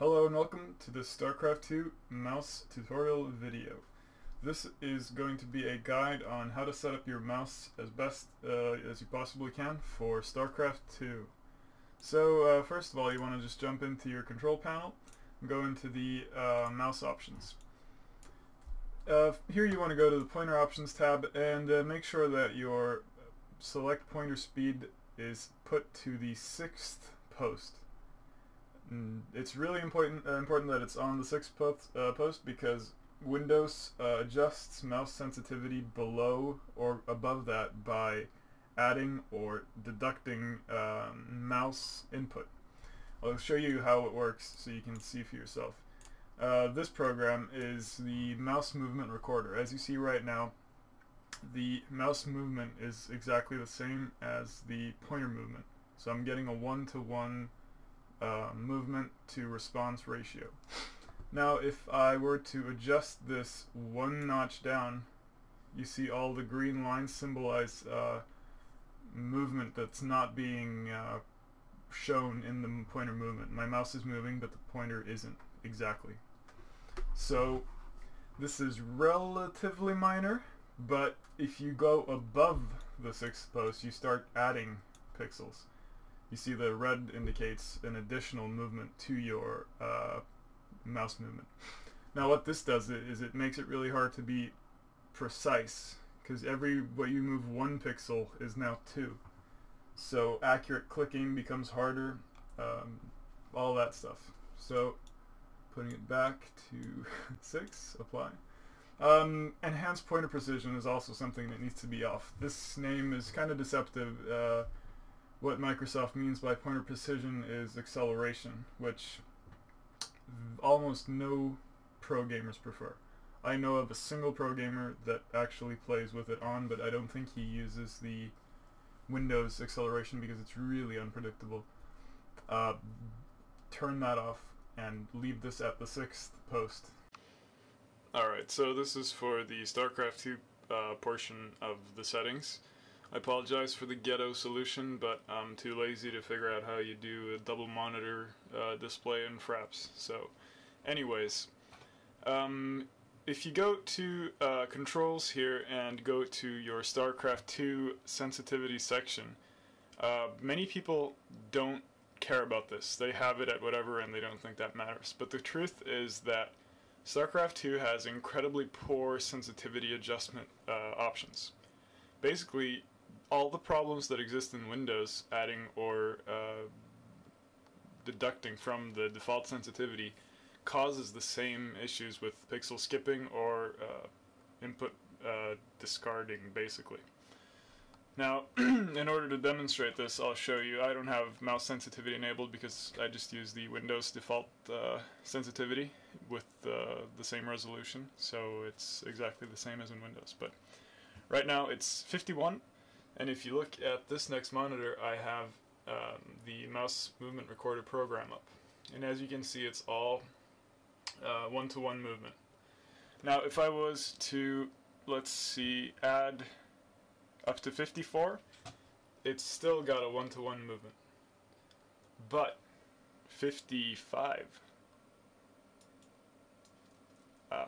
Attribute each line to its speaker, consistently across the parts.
Speaker 1: Hello and welcome to this Starcraft 2 mouse tutorial video. This is going to be a guide on how to set up your mouse as best as you possibly can for Starcraft 2. So first of all, you want to just jump into your control panel and go into the mouse options. Here you want to go to the pointer options tab and make sure that your select pointer speed is put to the 6th post. It's really important that it's on the 6th post because Windows adjusts mouse sensitivity below or above that by adding or deducting mouse input. I'll show you how it works so you can see for yourself. This program is the mouse movement recorder. As you see right now, the mouse movement is exactly the same as the pointer movement. So I'm getting a 1-to-1 movement to response ratio. Now if I were to adjust this one notch down, you see all the green lines symbolize movement that's not being shown in the pointer movement. My mouse is moving but the pointer isn't exactly. So this is relatively minor, but if you go above the 6th post you start adding pixels. You see the red indicates an additional movement to your mouse movement. Now what this does is it makes it really hard to be precise, because what you move 1 pixel is now 2. So accurate clicking becomes harder, all that stuff. So putting it back to 6, apply. Enhanced pointer precision is also something that needs to be off. This name is kind of deceptive. What Microsoft means by pointer precision is acceleration, which almost no pro gamers prefer. I know of a single pro gamer that actually plays with it on, but I don't think he uses the Windows acceleration because it's really unpredictable. Turn that off and leave this at the 6th post. Alright, so this is for the Starcraft 2 portion of the settings. I apologize for the ghetto solution, but I'm too lazy to figure out how you do a double monitor display in Fraps. So, anyways, if you go to controls here and go to your Starcraft 2 sensitivity section, many people don't care about this. They have it at whatever and they don't think that matters. But the truth is that Starcraft 2 has incredibly poor sensitivity adjustment options. Basically, all the problems that exist in Windows, adding or deducting from the default sensitivity, causes the same issues with pixel skipping or input discarding, basically. Now, in order to demonstrate this, I'll show you. I don't have mouse sensitivity enabled because I just use the Windows default sensitivity with the same resolution, so it's exactly the same as in Windows. But right now it's 51. And if you look at this next monitor, I have the mouse movement recorder program up. And as you can see, it's all 1-to-1 movement. Now if I was to, let's see, add up to 54, it's still got a 1-to-1 movement. But 55,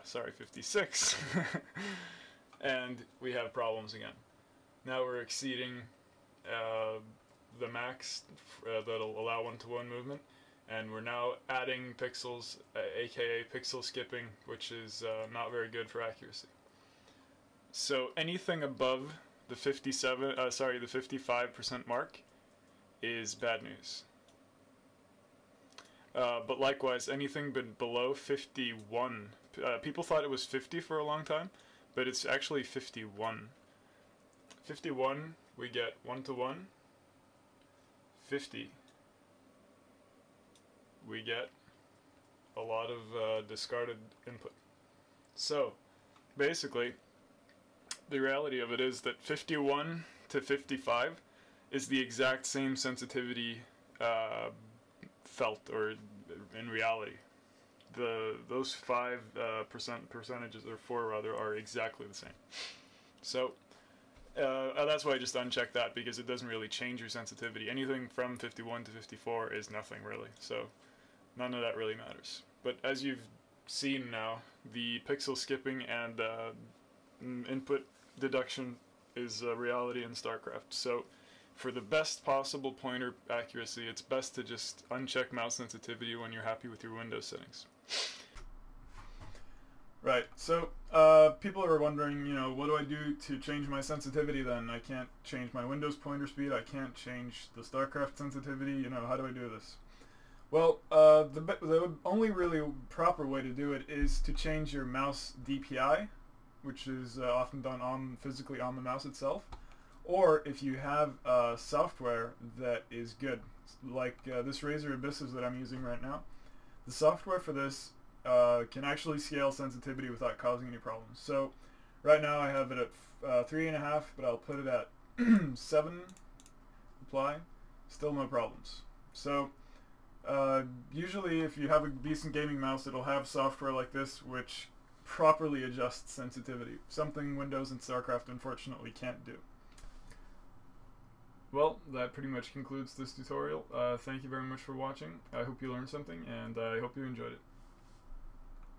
Speaker 1: sorry, 56, and we have problems again. Now we're exceeding the max that'll allow 1-to-1 movement, and we're now adding pixels, aka pixel skipping, which is not very good for accuracy. So anything above the 55% mark is bad news. But likewise, anything below 51, people thought it was 50 for a long time, but it's actually 51. 51, we get 1-to-1. 50, we get a lot of discarded input. So, basically, the reality of it is that 51 to 55 is the exact same sensitivity felt, or in reality. Those 5 percentages, or 4 rather, are exactly the same. So, that's why I just unchecked that, because it doesn't really change your sensitivity. Anything from 51 to 54 is nothing really. So none of that really matters. But as you've seen now, the pixel skipping and input deduction is a reality in Starcraft. So for the best possible pointer accuracy, it's best to just uncheck mouse sensitivity when you're happy with your Windows settings. Right, so people are wondering, what do I do to change my sensitivity then? I can't change my Windows pointer speed, I can't change the Starcraft sensitivity, how do I do this? Well, the only really proper way to do it is to change your mouse DPI, which is often done physically on the mouse itself, or if you have software that is good, like this Razer Abysses that I'm using right now. The software for this can actually scale sensitivity without causing any problems. So right now I have it at 3.5, but I'll put it at 7, apply, still no problems. So usually if you have a decent gaming mouse, it'll have software like this which properly adjusts sensitivity, something Windows and Starcraft unfortunately can't do. Well, that pretty much concludes this tutorial. Thank you very much for watching. I hope you learned something, and I hope you enjoyed it.